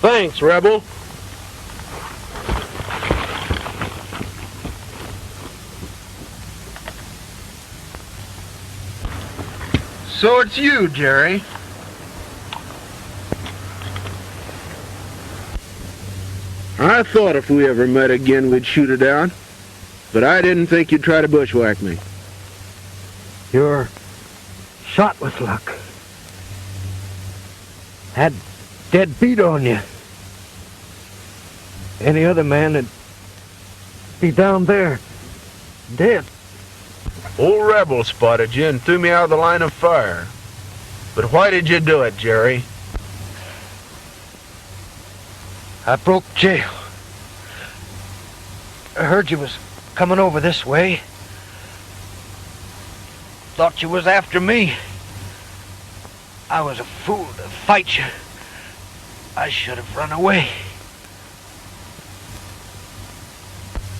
Thanks, Rebel. So it's you, Jerry. I thought if we ever met again we'd shoot it out, but I didn't think you'd try to bushwhack me. You're shot with luck. Had dead beat on you. Any other man would be down there, dead. Old Rebel spotted you and threw me out of the line of fire. But why did you do it, Jerry? I broke jail. I heard you was coming over this way. Thought you was after me. I was a fool to fight you. I should have run away.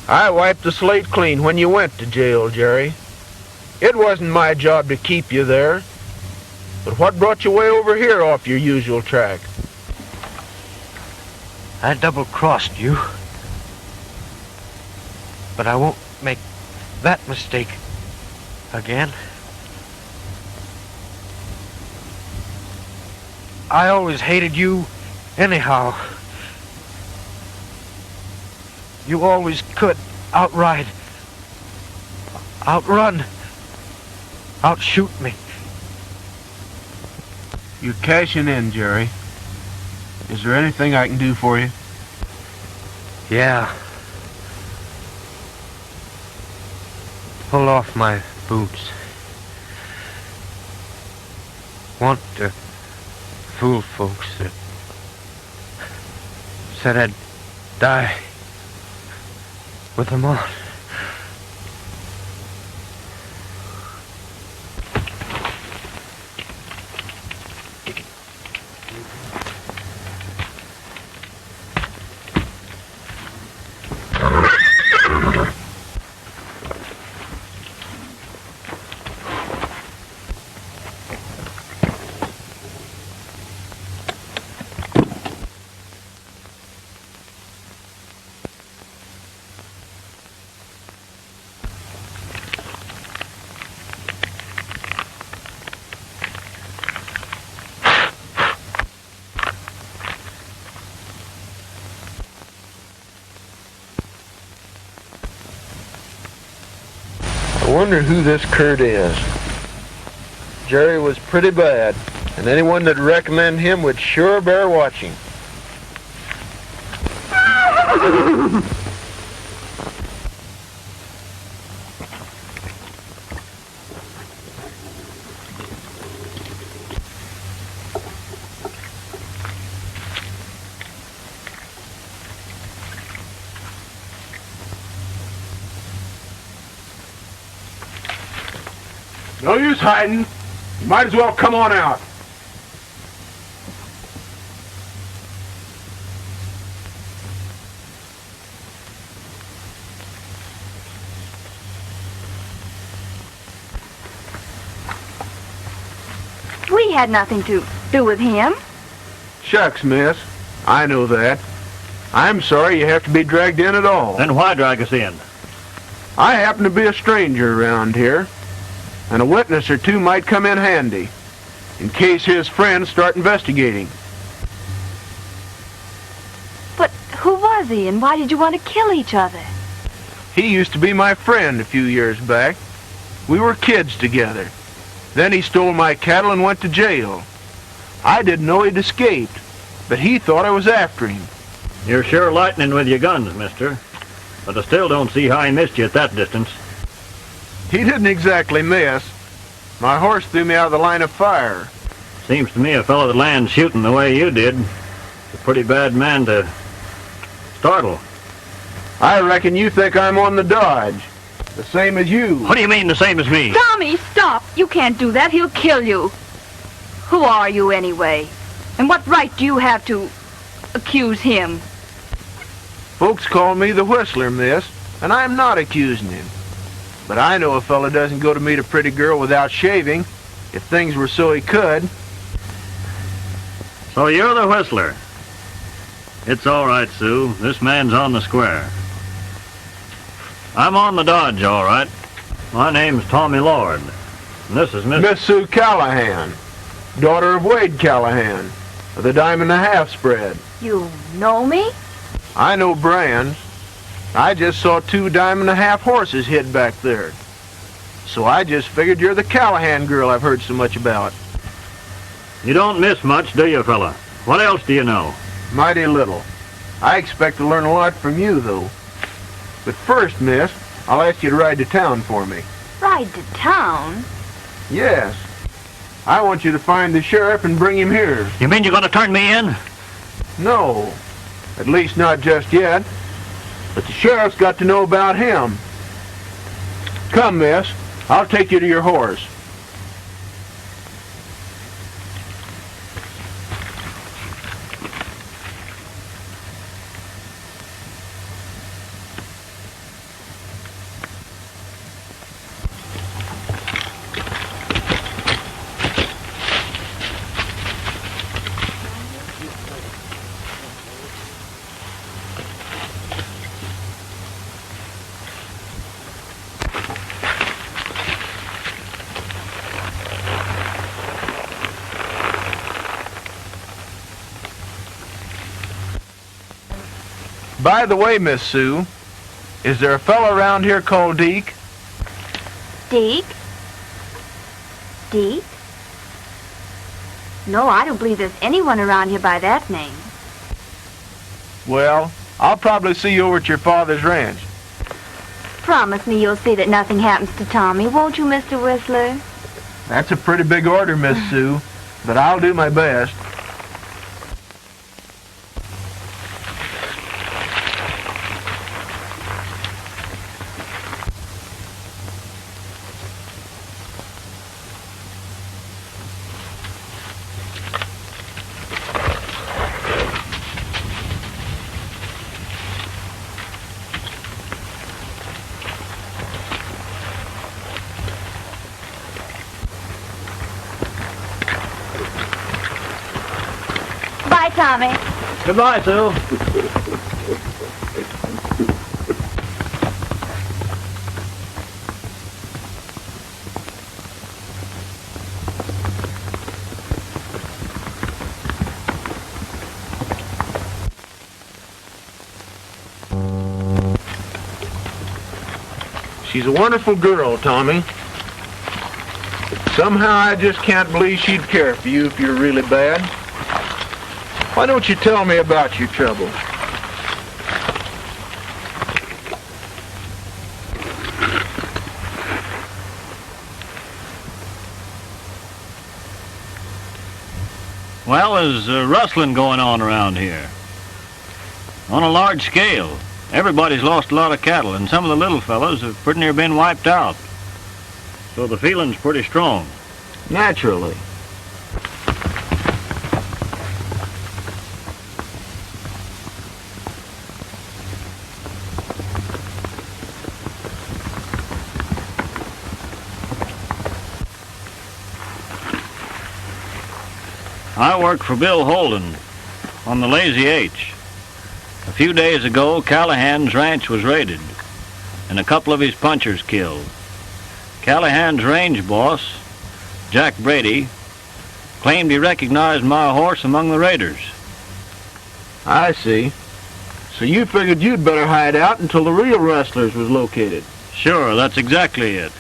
I wiped the slate clean when you went to jail, Jerry. It wasn't my job to keep you there. But what brought you way over here off your usual track? I double-crossed you. But I won't make that mistake again. I always hated you anyhow. You always could outride, outrun, outshoot me. You're cashing in, Jerry. Is there anything I can do for you? Yeah. Pull off my boots. Want to fool folks that said I'd die with them on. I wonder who this Curt is. Jerry was pretty bad, and anyone that'd recommend him would sure bear watching. No use hiding. You might as well come on out. We had nothing to do with him. Shucks, miss. I know that. I'm sorry you have to be dragged in at all. Then why drag us in? I happen to be a stranger around here, and a witness or two might come in handy, in case his friends start investigating. But who was he, and why did you want to kill each other? He used to be my friend a few years back. We were kids together. Then he stole my cattle and went to jail. I didn't know he'd escaped, but he thought I was after him. You're sure lightning with your guns, mister. But I still don't see how he missed you at that distance. He didn't exactly miss. My horse threw me out of the line of fire. Seems to me a fellow that lands shooting the way you did is a pretty bad man to startle. I reckon you think I'm on the dodge. The same as you. What do you mean, the same as me? Tommy, stop! You can't do that. He'll kill you. Who are you, anyway? And what right do you have to accuse him? Folks call me the Whistler, miss, and I'm not accusing him. But I know a fella doesn't go to meet a pretty girl without shaving, if things were so he could. So you're the Whistler. It's all right, Sue. This man's on the square. I'm on the dodge, all right. My name's Tommy Lord. And this is Miss Sue Callahan, daughter of Wade Callahan, of the Dime and a Half spread. You know me? I know brands. I just saw 2 Dime and a Half horses hid back there. So I just figured you're the Callahan girl I've heard so much about. You don't miss much, do you, fella? What else do you know? Mighty little. I expect to learn a lot from you, though. But first, miss, I'll ask you to ride to town for me. Ride to town? Yes. I want you to find the sheriff and bring him here. You mean you're going to turn me in? No. At least not just yet. But the sheriff's got to know about him. Come, miss. I'll take you to your horse. By the way, Miss Sue, is there a fellow around here called Deke? Deke? Deke? No, I don't believe there's anyone around here by that name. Well, I'll probably see you over at your father's ranch. Promise me you'll see that nothing happens to Tommy, won't you, Mr. Whistler? That's a pretty big order, Miss Sue, but I'll do my best. Bye, Tommy. Goodbye, Sue. She's a wonderful girl, Tommy. Somehow I just can't believe she'd care for you if you're really bad. Why don't you tell me about your trouble? Well, there's rustling going on around here. On a large scale. Everybody's lost a lot of cattle, and some of the little fellows have pretty near been wiped out. So the feeling's pretty strong. Naturally. I work for Bill Holden on the Lazy H. A few days ago, Callahan's ranch was raided, and a couple of his punchers killed. Callahan's range boss, Jack Brady, claimed he recognized my horse among the raiders. I see. So you figured you'd better hide out until the real rustlers was located. Sure, that's exactly it.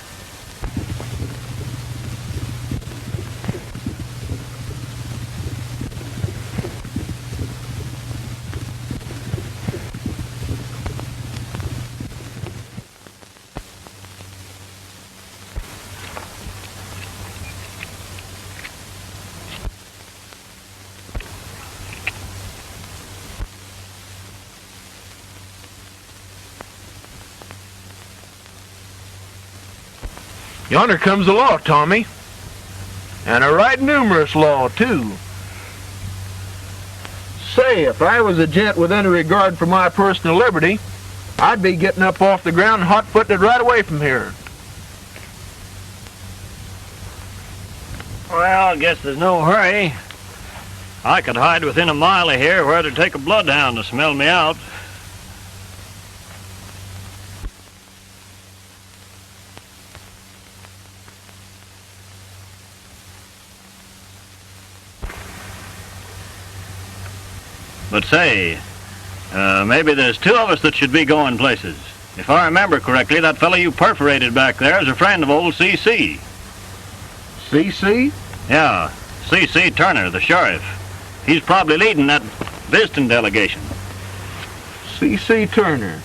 Yonder comes the law, Tommy. And a right numerous law, too. Say, if I was a gent with any regard for my personal liberty, I'd be getting up off the ground and hot-footing it right away from here. Well, I guess there's no hurry. I could hide within a mile of here where it'd take a bloodhound to smell me out. But say, maybe there's two of us that should be going places. If I remember correctly, that fellow you perforated back there is a friend of old C.C. C.C.? Yeah, C.C. Turner, the sheriff. He's probably leading that visiting delegation. C.C. Turner.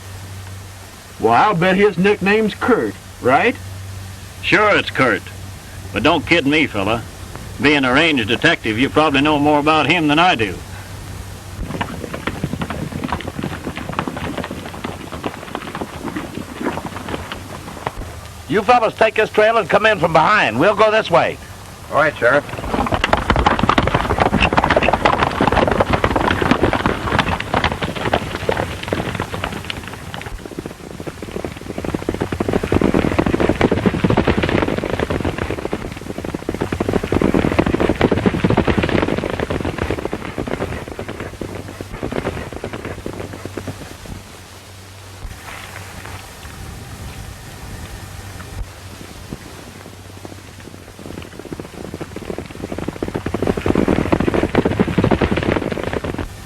Well, I'll bet his nickname's Curt, right? Sure, it's Curt. But don't kid me, fella. Being a range detective, you probably know more about him than I do. You fellas take this trail and come in from behind. We'll go this way. All right, Sheriff.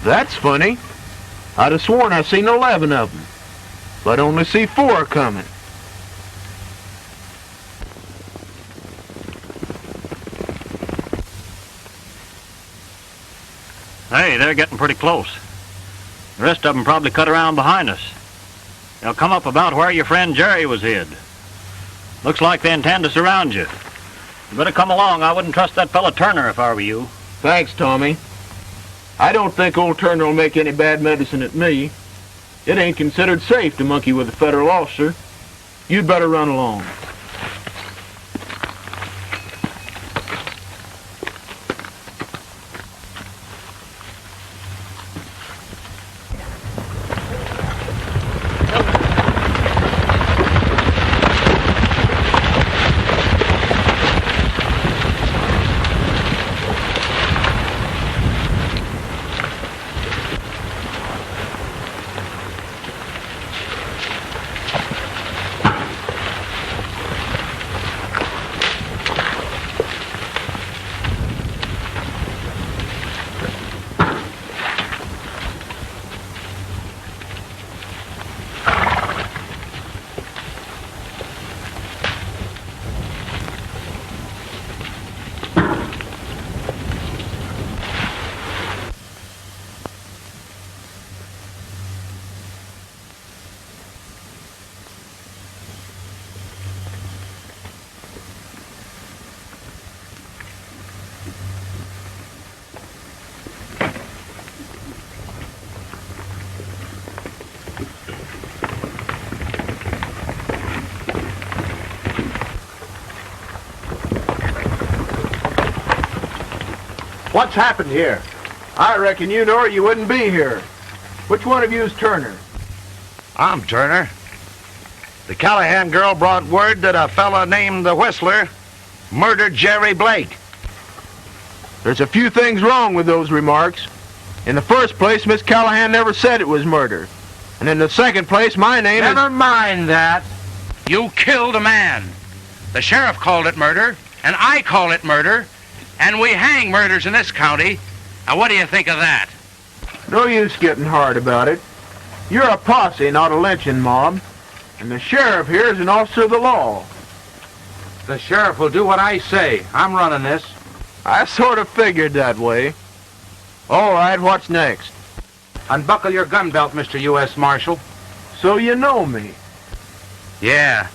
That's funny. I'd have sworn I seen 11 of them, but only see 4 coming. Hey, they're getting pretty close. The rest of them probably cut around behind us. They'll come up about where your friend Jerry was hid. Looks like they intend to surround you. You better come along. I wouldn't trust that fella Turner if I were you. Thanks, Tommy. I don't think old Turner will make any bad medicine at me. It ain't considered safe to monkey with a federal officer. You'd better run along. What's happened here? I reckon you know or you wouldn't be here. Which one of you is Turner? I'm Turner. The Callahan girl brought word that a fella named the Whistler murdered Jerry Blake. There's a few things wrong with those remarks. In the first place, Miss Callahan never said it was murder. And in the second place, my name is... Never mind that. You killed a man. The sheriff called it murder, and I call it murder, and we hang murders in this county. Now, what do you think of that? No use getting hard about it. You're a posse, not a lynching mob. And the sheriff here is an officer of the law. The sheriff will do what I say. I'm running this. I sort of figured that way. All right, what's next? Unbuckle your gun belt, Mr. U.S. Marshal. So you know me. Yeah,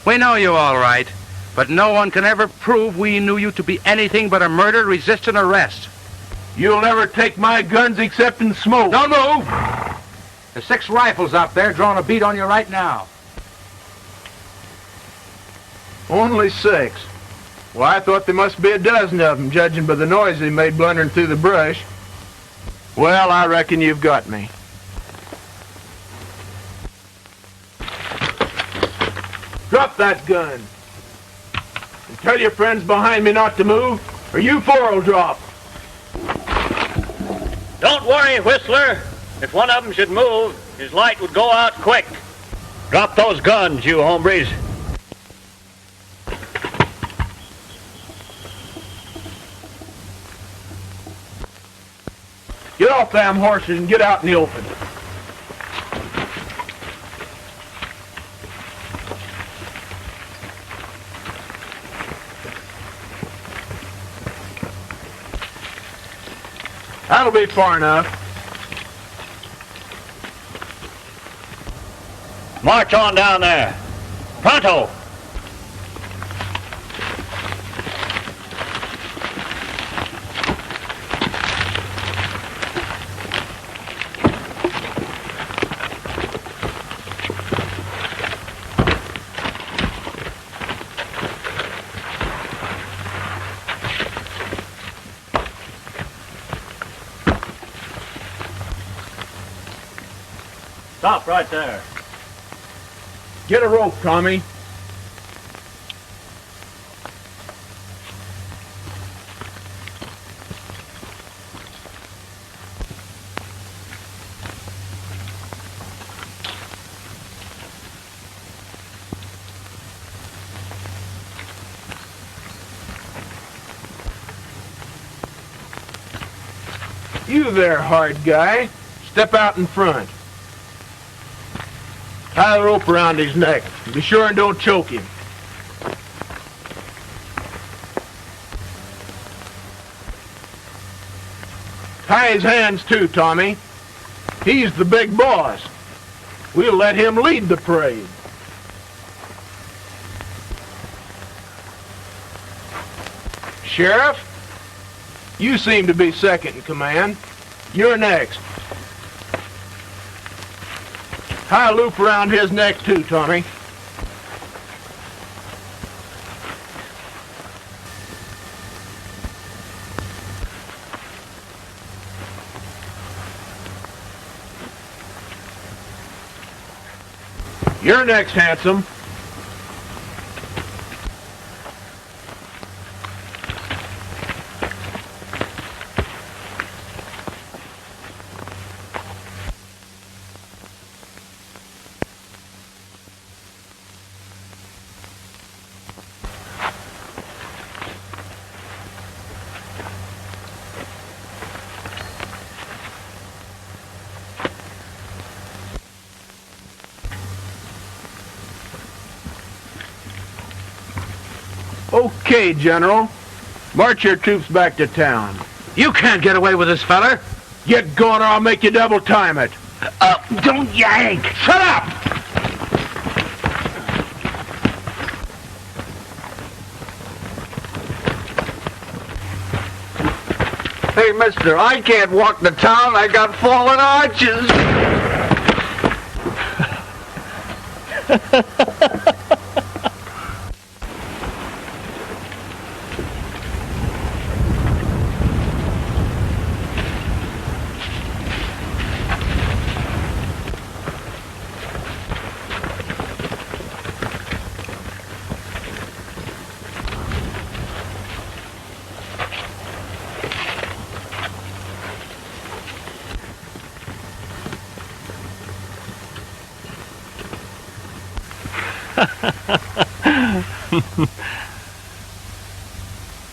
we know you all right, but no one can ever prove we knew you to be anything but a murder-resistant arrest. You'll never take my guns except in smoke. Don't move! There's 6 rifles out there drawing a bead on you right now. Only 6. Well, I thought there must be a dozen of them, judging by the noise they made blundering through the brush. Well, I reckon you've got me. Drop that gun. And tell your friends behind me not to move, or you 4 will drop. Don't worry, Whistler. If one of them should move, his light would go out quick. Drop those guns, you hombres. Get off them horses and get out in the open. That'll be far enough. March on down there. Pronto! Stop right there. Get a rope, Tommy. You there, hard guy. Step out in front. Tie the rope around his neck. Be sure and don't choke him. Tie his hands too, Tommy. He's the big boss. We'll let him lead the parade. Sheriff, you seem to be second in command. You're next. Tie a loop around his neck too, Tommy. You're next, handsome. Okay, General. March your troops back to town. You can't get away with this feller. Get going or I'll make you double time it. Don't yank. Shut up! Hey, mister, I can't walk to town. I got fallen arches.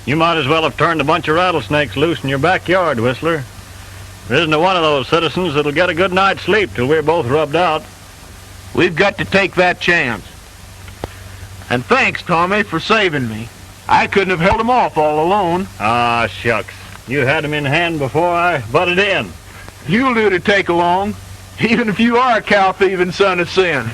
You might as well have turned a bunch of rattlesnakes loose in your backyard, Whistler. There isn't a one of those citizens that'll get a good night's sleep till we're both rubbed out. We've got to take that chance. And thanks, Tommy, for saving me. I couldn't have held him off all alone. Ah, shucks. You had him in hand before I butted in. You'll do to take along, even if you are a cow-thieving son of sin.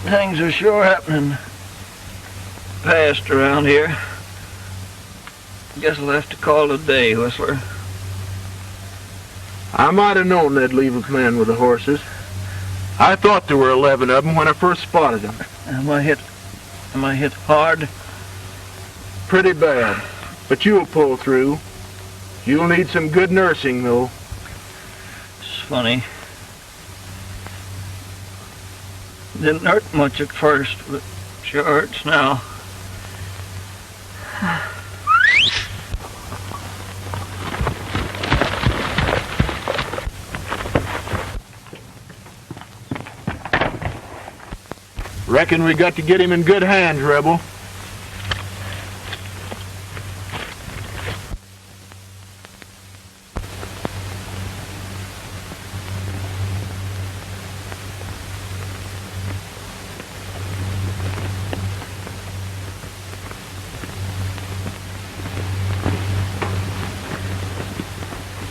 Things are sure happening fast around here. Guess I'll have to call it a day, Whistler. I might have known they'd leave a man with the horses. I thought there were 11 of them when I first spotted them. Am I hit hard? Pretty bad, but you'll pull through. You'll need some good nursing, though. It's funny. Didn't hurt much at first, but sure hurts now. Reckon we got to get him in good hands, Rebel.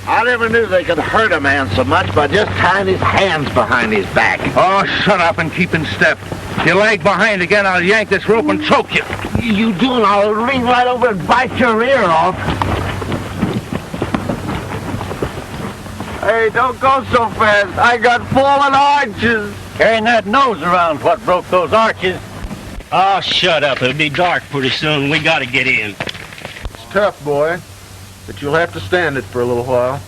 I never knew they could hurt a man so much by just tying his hands behind his back. Oh, shut up and keep in step. If you lag behind again, I'll yank this rope and choke you. You do, and I'll lean right over and bite your ear off. Hey, don't go so fast. I got fallen arches. Carrying that nose around what broke those arches. Oh, shut up. It'll be dark pretty soon. We gotta get in. It's tough, boy, but you'll have to stand it for a little while.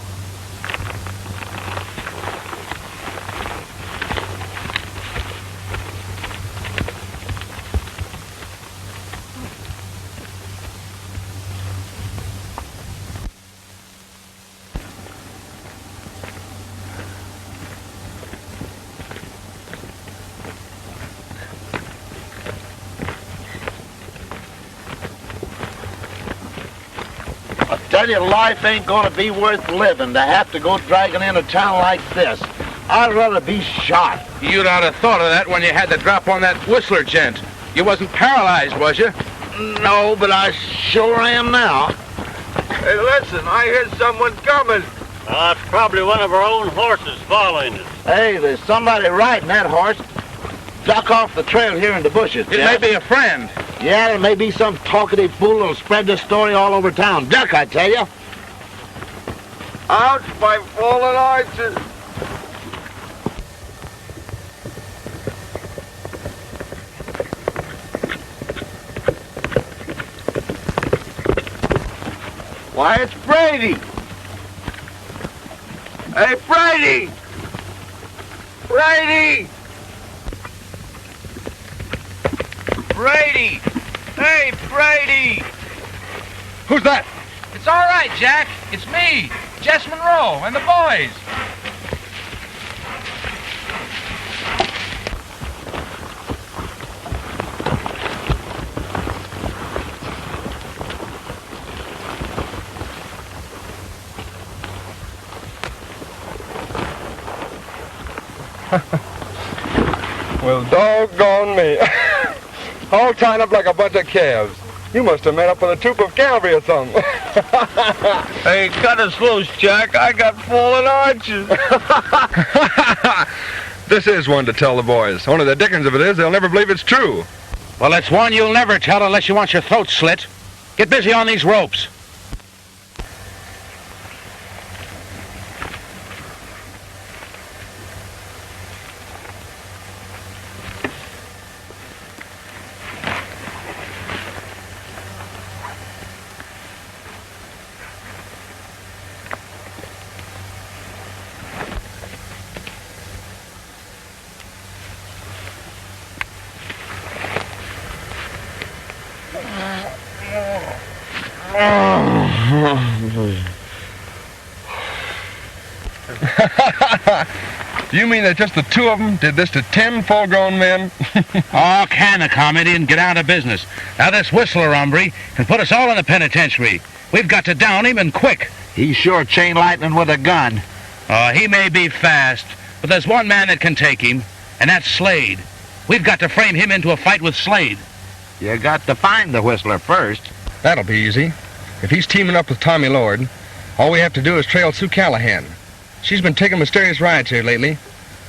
Tell you, life ain't gonna be worth living to have to go dragging in a town like this. I'd rather be shot. You'd ought to thought of that when you had the drop on that Whistler gent. You wasn't paralyzed, was you? No, but I sure am now. Hey, listen, I hear someone coming. It's probably one of our own horses following us. Hey, there's somebody riding that horse. Duck off the trail here in the bushes. It may be a friend. Yeah, there may be some talkative fool who'll spread this story all over town. Duck, I tell you. Ouch, my fallen arches. Why, it's Brady. Hey, Brady! Brady! Brady! Hey, Brady! Who's that? It's all right, Jack. It's me, Jess Monroe, and the boys. Well, doggone me. All tied up like a bunch of calves. You must have met up with a troop of cavalry or something. Hey, cut us loose, Jack. I got fallen arches. This is one to tell the boys. Only the dickens of it is they'll never believe it's true. Well, it's one you'll never tell unless you want your throat slit. Get busy on these ropes. You mean that just the two of them did this to 10 full-grown men? Oh, can the comedy get out of business. Now this Whistler hombre can put us all in the penitentiary. We've got to down him, and quick. He's sure chain lightning with a gun. Oh, he may be fast, but there's one man that can take him, and that's Slade. We've got to frame him into a fight with Slade. You got to find the Whistler first. That'll be easy. If he's teaming up with Tommy Lord, all we have to do is trail Sue Callahan. She's been taking mysterious rides here lately,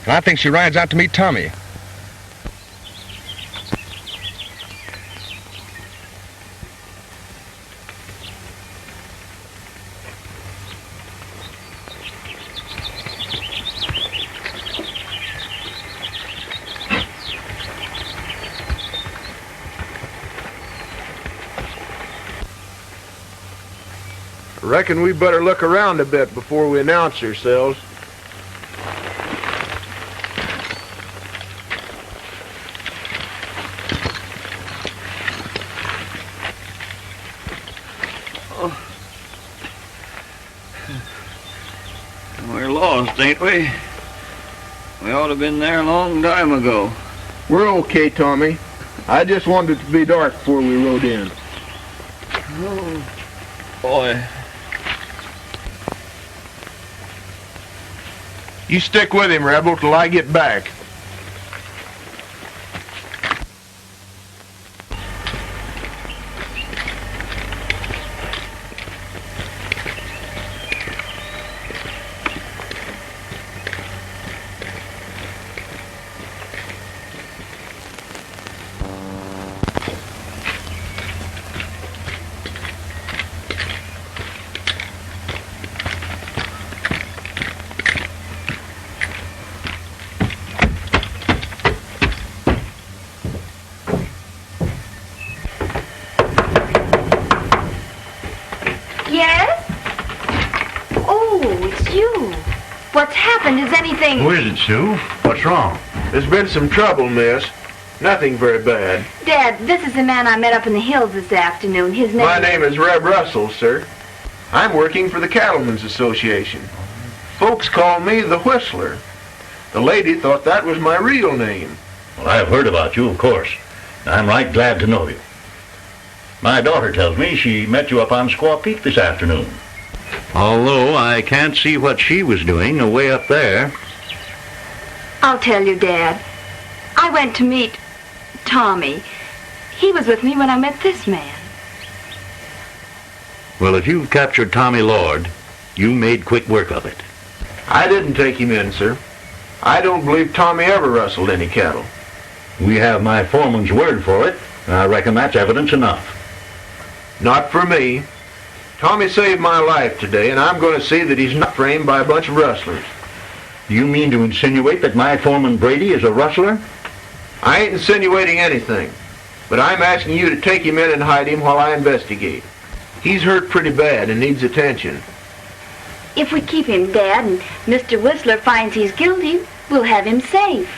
and I think she rides out to meet Tommy. Reckon we better look around a bit before we announce ourselves. We're lost, ain't we? We ought to have been there a long time ago. We're okay, Tommy. I just wanted it to be dark before we rode in. Oh, boy. You stick with him, Rebel, till I get back. Who is it, Sue? What's wrong? There's been some trouble, miss. Nothing very bad. Dad, this is the man I met up in the hills this afternoon. His name... My name is Reb Russell, sir. I'm working for the Cattlemen's Association. Folks call me the Whistler. The lady thought that was my real name. Well, I've heard about you, of course. I'm right glad to know you. My daughter tells me she met you up on Squaw Peak this afternoon. Although I can't see what she was doing away up there. I'll tell you, Dad. I went to meet Tommy. He was with me when I met this man. Well, if you've captured Tommy Lord, you made quick work of it. I didn't take him in, sir. I don't believe Tommy ever rustled any cattle. We have my foreman's word for it. I reckon that's evidence enough. Not for me. Tommy saved my life today, and I'm going to see that he's not framed by a bunch of rustlers. Do you mean to insinuate that my foreman Brady is a rustler? I ain't insinuating anything, but I'm asking you to take him in and hide him while I investigate. He's hurt pretty bad and needs attention. If we keep him, Dad, and Mr. Whistler finds he's guilty, we'll have him safe.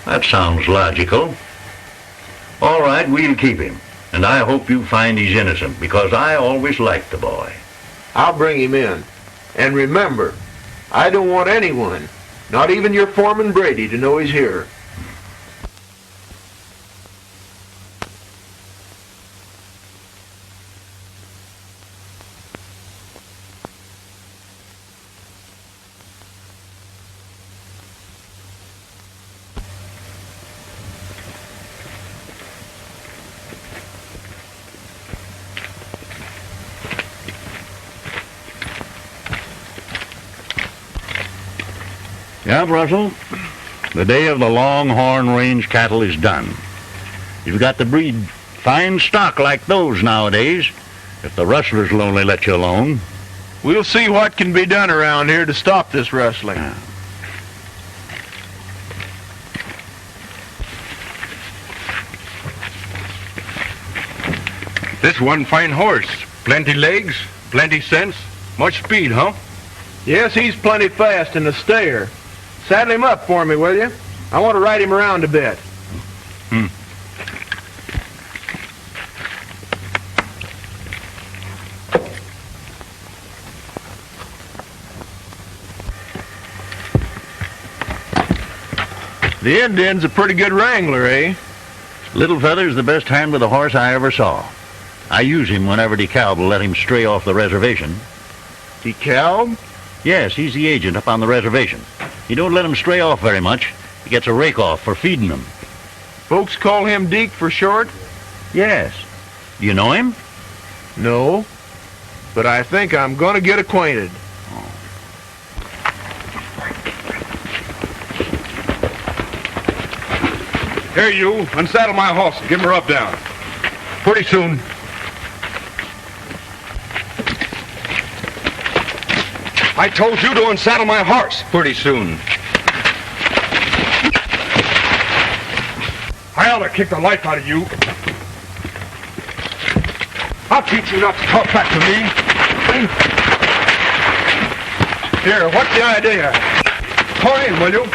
That sounds logical. All right, we'll keep him. And I hope you find he's innocent, because I always liked the boy. I'll bring him in. And remember, I don't want anyone, not even your foreman Brady, to know he's here. Yeah, Russell. The day of the Longhorn Range cattle is done. You've got to breed fine stock like those nowadays, if the rustlers will only let you alone. We'll see what can be done around here to stop this rustling. Yeah. This one fine horse. Plenty legs, plenty sense, much speed, huh? Yes, he's plenty fast in the stare. Saddle him up for me, will you? I want to ride him around a bit. The Indian's a pretty good wrangler, eh? Little Feather's the best hand with a horse I ever saw. I use him whenever DeKalb will let him stray off the reservation. DeKalb? Yes, he's the agent up on the reservation. He don't let him stray off very much. He gets a rake off for feeding them. Folks call him Deke for short? Yes. Do you know him? No, but I think I'm going to get acquainted. Here, you, unsaddle my horse and give him a rub down. Pretty soon. I told you to unsaddle my horse pretty soon. I ought to kick the life out of you. I'll teach you not to talk back to me. Here, what's the idea? Pour in, will you?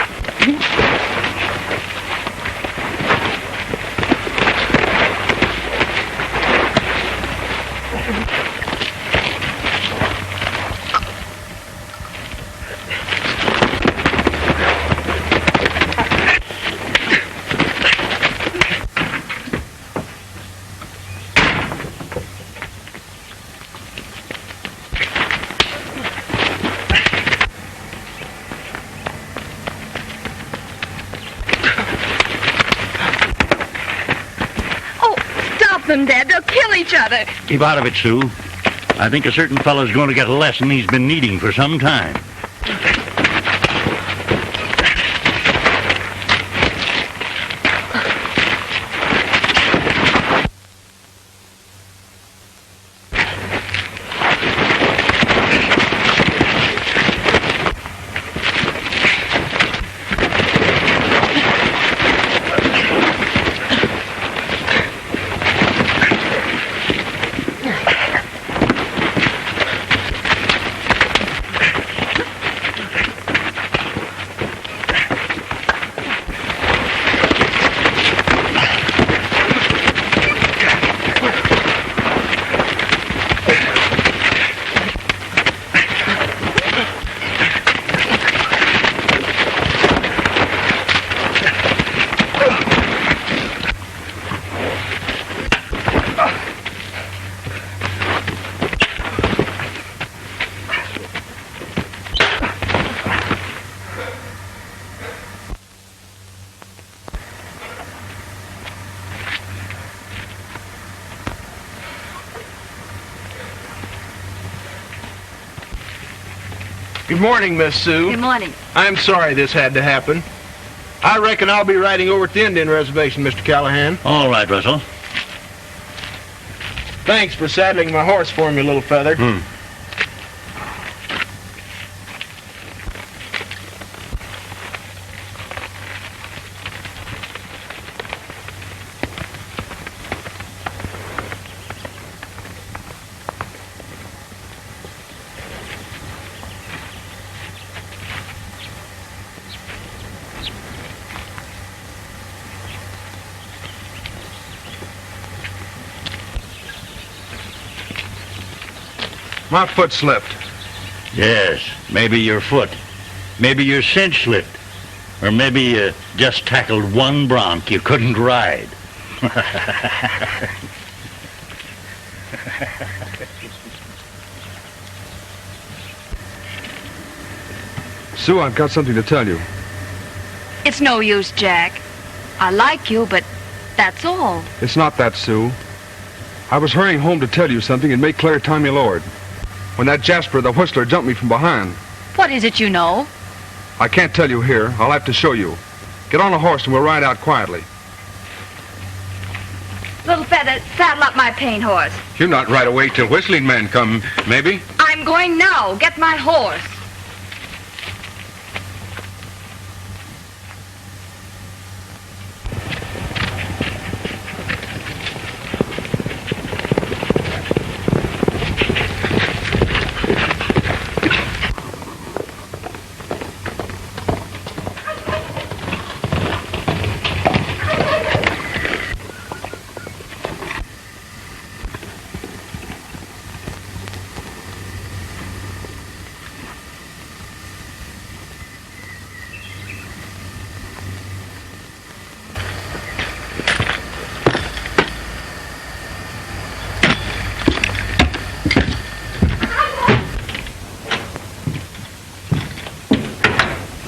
Them, Dad. They'll kill each other. Keep out of it, Sue. I think a certain fellow's going to get a lesson he's been needing for some time. Good morning, Miss Sue. Good morning. I'm sorry this had to happen. I reckon I'll be riding over to the Indian Reservation, Mr. Callahan. All right, Russell. Thanks for saddling my horse for me, little feather. My foot slipped. Yes, maybe your foot. Maybe your cinch slipped. Or maybe you just tackled one bronc you couldn't ride. Sue, I've got something to tell you. It's no use, Jack. I like you, but that's all. It's not that, Sue. I was hurrying home to tell you something and make clear Tommy Lord. When that Jasper, the whistler, jumped me from behind. What is it you know? I can't tell you here. I'll have to show you. Get on a horse and we'll ride out quietly. Little feather, saddle up my paint horse. You're not right away till whistling men come, maybe? I'm going now. Get my horse.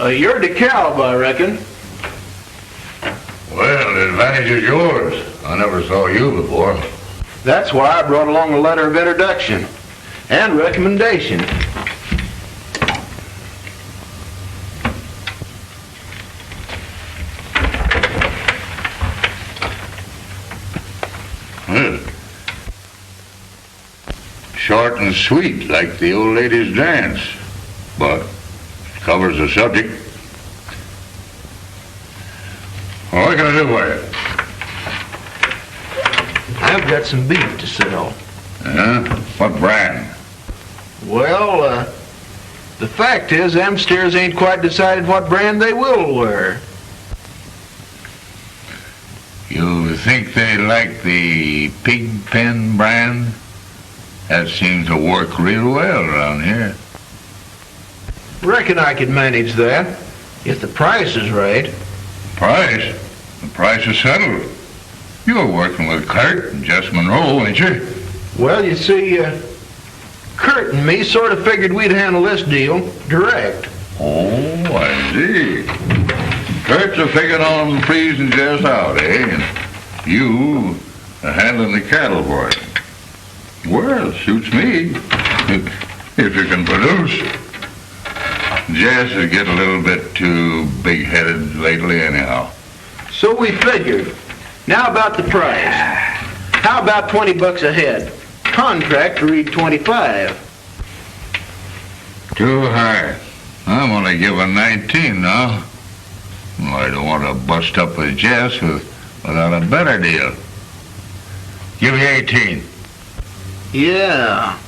You're DeKalb, I reckon. Well, the advantage is yours. I never saw you before. That's why I brought along a letter of introduction and recommendation. Short and sweet, like the old ladies' dance, but covers the subject. Well, what can I do for you? I've got some beef to sell. What brand? Well, the fact is, them steers ain't quite decided what brand they will wear. You think they like the pig pen brand? That seems to work real well around here. Reckon I could manage that, if the price is right. Price? The price is settled. You're working with Curt and Jess Monroe, ain't you? Well, you see, Curt and me sort of figured we'd handle this deal direct. Oh, I see. Curt's a figuring on freezing Jess out, eh? And you are handling the cattle for it. Well, suits me. If you can produce. Jess is getting a little bit too big-headed lately anyhow. So we figured. Now about the price. How about $20 a head? Contract to read 25. Too high. I'm only giving 19 now. Well, I don't want to bust up with Jess without a better deal. Give me 18. Yeah.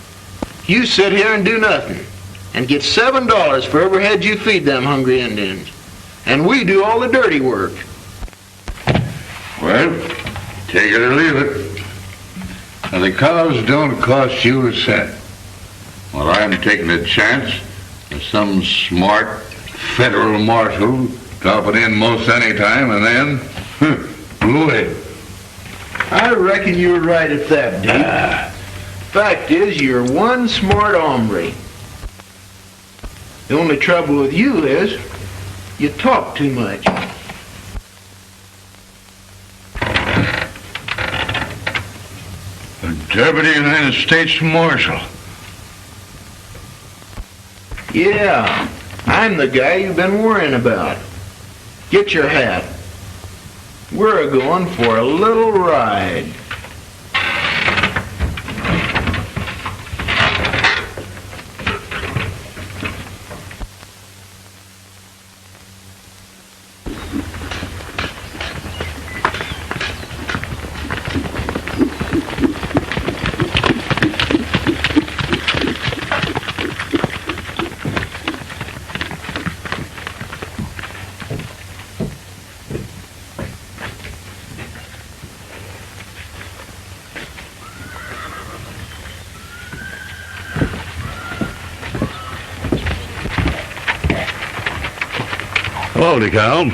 You sit here and do nothing. And get $7 for every head you feed them hungry Indians. And we do all the dirty work. Well, take it or leave it. And the cows don't cost you a cent. Well, I'm taking a chance of some smart federal marshal dropping in most any time and then, blew it. I reckon you're right at that, Deke. Fact is, you're one smart hombre. The only trouble with you is, you talk too much. The Deputy United States Marshal. Yeah, I'm the guy you've been worrying about. Get your hat. We're a-going for a little ride. Hello, DeKalb.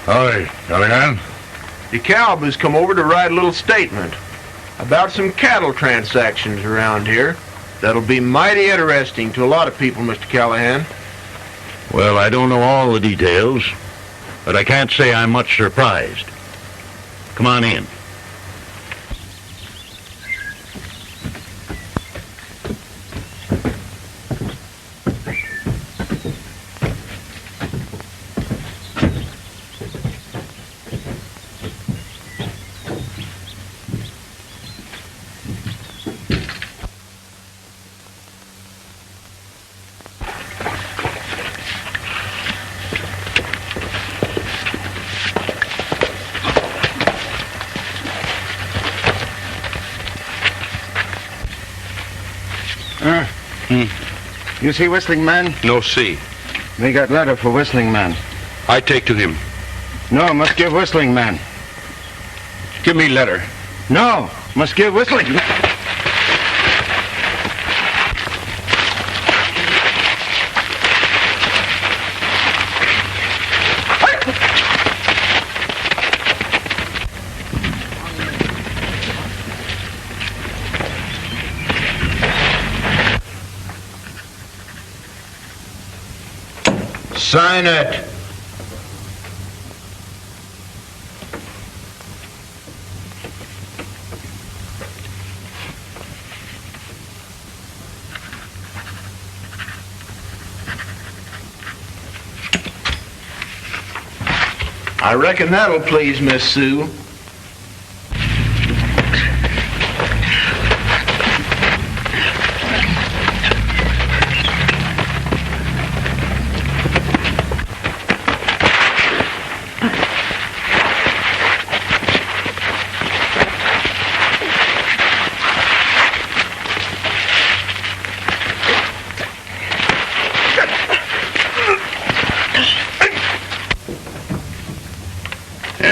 Hi, Callahan. DeKalb has come over to write a little statement about some cattle transactions around here that'll be mighty interesting to a lot of people, Mr. Callahan. Well, I don't know all the details, but I can't say I'm much surprised. Come on in. You see Whistling Man? No, see. We got letter for Whistling Man. I take to him. No, must give Whistling Man. Give me letter. No, must give Whistling Man. Sign it. I reckon that'll please Miss Sue.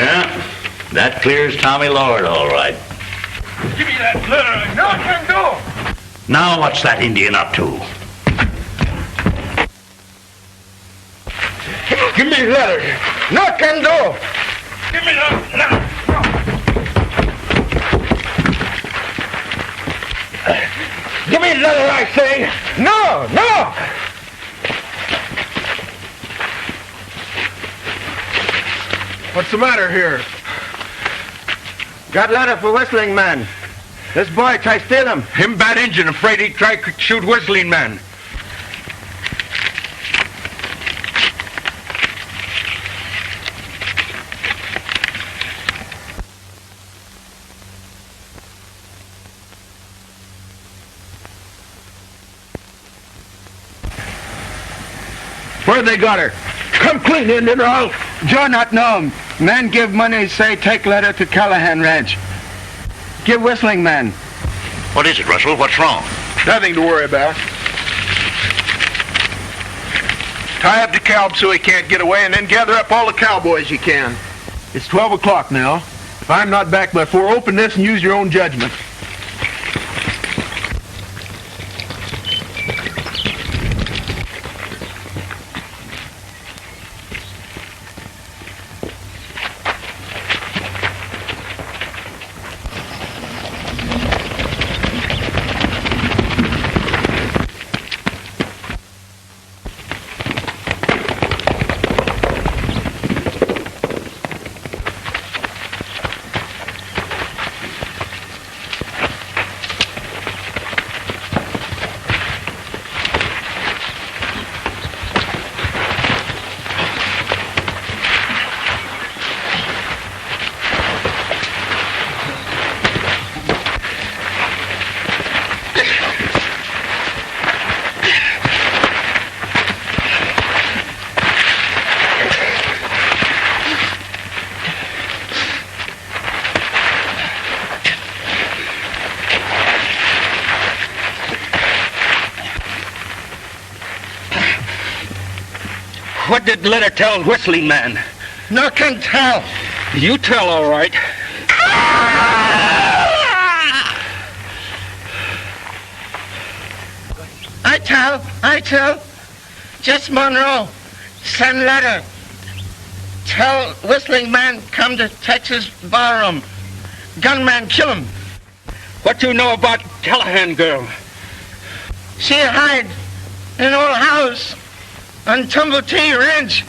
Yeah, that clears Tommy Lord, all right. Give me that letter. No, I can't go. Now what's that Indian up to? Give me the letter. No, I can't go. Give me that letter. Give me the letter, I say. No, no. What's the matter here? Got letter for Whistling Man. This boy tried to steal him. Him bad Injun, afraid he tried to shoot Whistling Man. Where they got her? Come clean, Indian, or I'll... Joe not know him. Man give money, say take letter to Callahan Ranch. Give Whistling Man. What is it, Russell? What's wrong? Nothing to worry about. Tie up DeKalb so he can't get away, and then gather up all the cowboys you can. It's 12 o'clock now. If I'm not back by 4, open this and use your own judgment. What did the letter tell Whistling Man? No, can't tell. You tell, all right. I tell. Just Monroe. Send letter. Tell Whistling Man come to Texas barroom. Gunman kill him. What you know about Callahan girl? She hide in old house on Tumble T Ranch.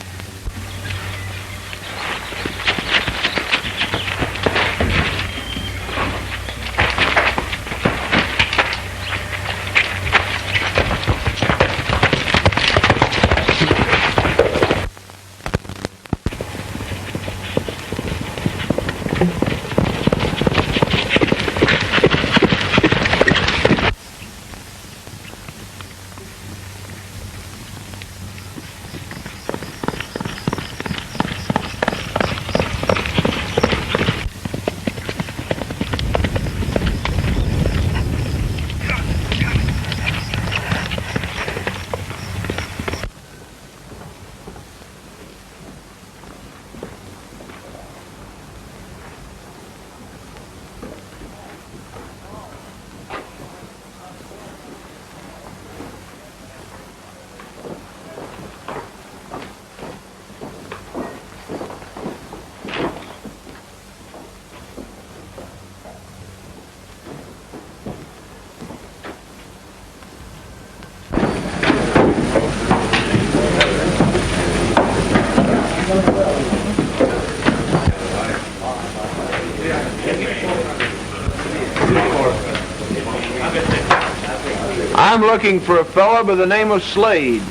I'm looking for a fellow by the name of Slade.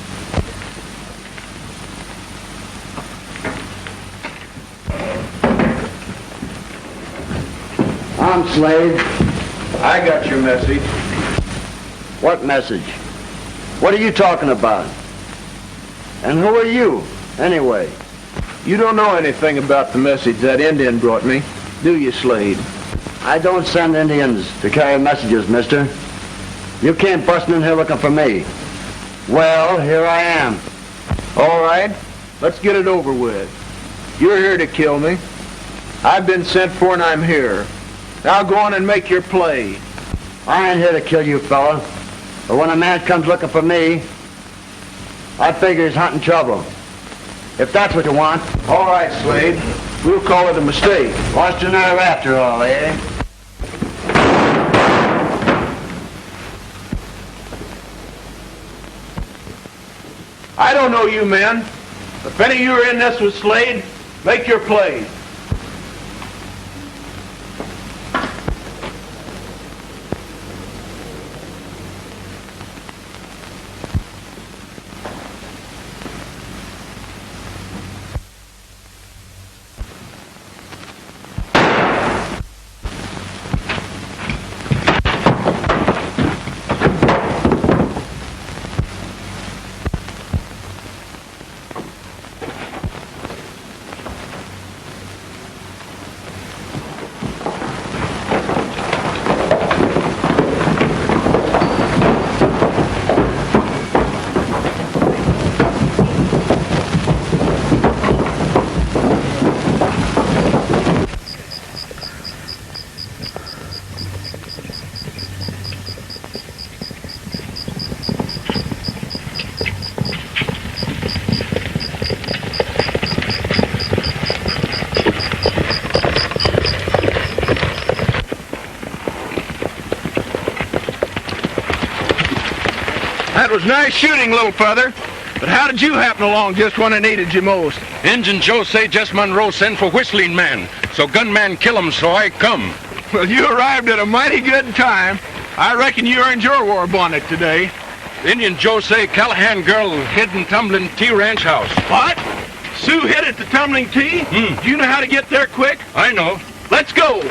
I'm Slade. I got your message. What message? What are you talking about? And who are you, anyway? You don't know anything about the message that Indian brought me, do you, Slade? I don't send Indians to carry messages, mister. You can't bust in here looking for me. Well, here I am. All right, let's get it over with. You're here to kill me. I've been sent for and I'm here. Now go on and make your play. I ain't here to kill you, fella. But when a man comes looking for me, I figure he's hunting trouble. If that's what you want. All right, Slade. We'll call it a mistake. Lost your nerve after all, eh? I don't know you men. If any of you are in this with Slade, make your play. That was nice shooting, little feather. But how did you happen along just when I needed you most? Injun Joe say Jess Monroe send for whistling man. So gunman kill him, so I come. Well, you arrived at a mighty good time. I reckon you earned your war bonnet today. Indian Joe say Callahan girl hid in Tumbling T ranch house. What? Sue hid at the Tumbling T? Do you know how to get there quick? I know. Let's go.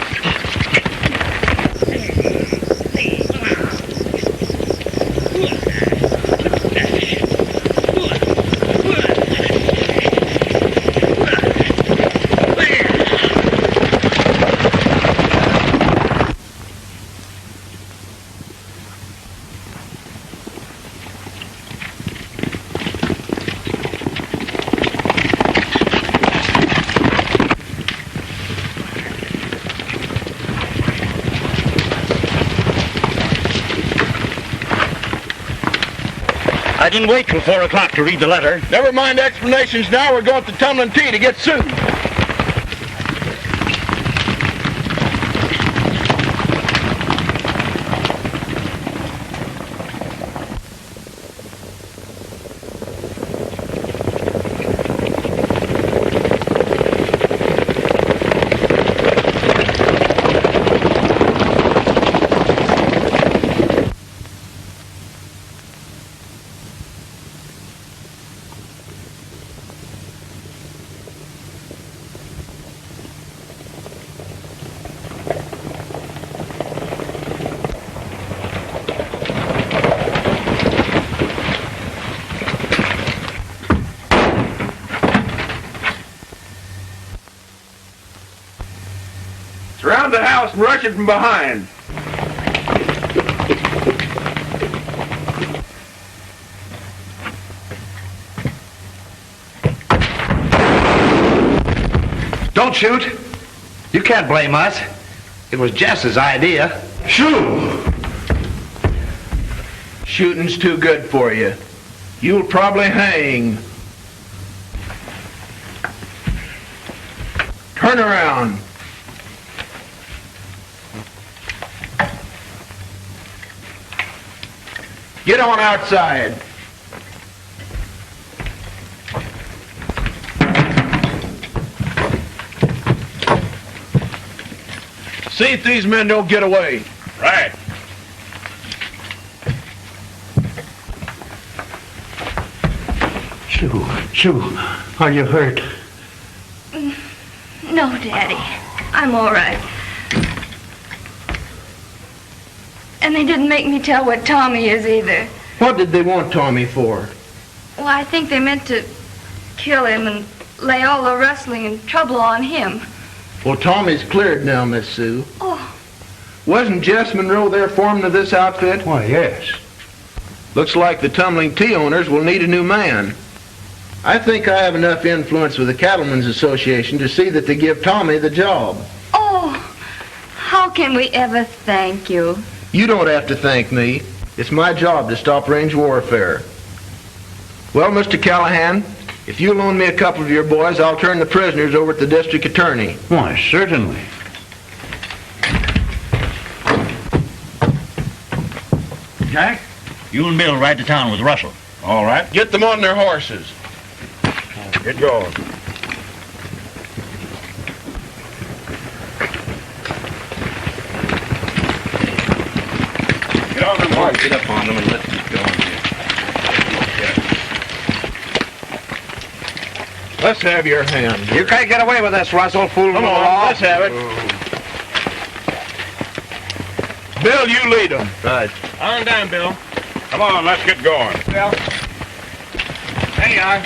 I didn't wait till 4 o'clock to read the letter. Never mind explanations now. We're going to Tumbling T to get Sue. Surround the house and rush it from behind. Don't shoot. You can't blame us. It was Jess's idea. Shoot! Shooting's too good for you. You'll probably hang. Turn around. Get on outside. See if these men don't get away. Right. Sue, are you hurt? No, Daddy. I'm all right. And they didn't make me tell what Tommy is either. What did they want Tommy for? Well, I think they meant to kill him and lay all the rustling and trouble on him. Well, Tommy's cleared now, Miss Sue. Oh. Wasn't Jess Monroe there foreman of this outfit? Why, yes. Looks like the Tumbling T owners will need a new man. I think I have enough influence with the Cattlemen's Association to see that they give Tommy the job. Oh, how can we ever thank you? You don't have to thank me. It's my job to stop range warfare. Well, Mr. Callahan, if you loan me a couple of your boys, I'll turn the prisoners over to the district attorney. Why, certainly. Jack, you and Bill ride to town with Russell. All right. Get them on their horses. Get going. Get on them horses. Get up on them and let's get going here. Let's have your hand. You can't get away with this, Russell, fool. Come on, let's have it. Bill, you lead them. Right. On down, Bill. Come on, let's get going. Bill. There you are.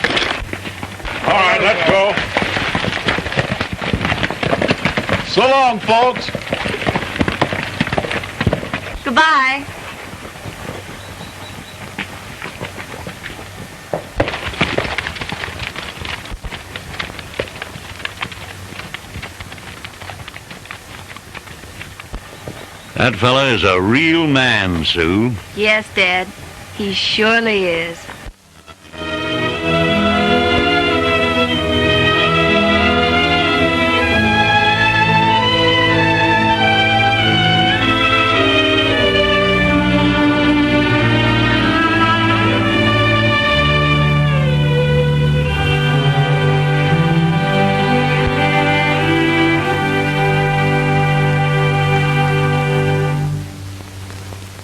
All right, let's go. So long, folks. Goodbye. That fella is a real man, Sue. Yes, Dad. He surely is.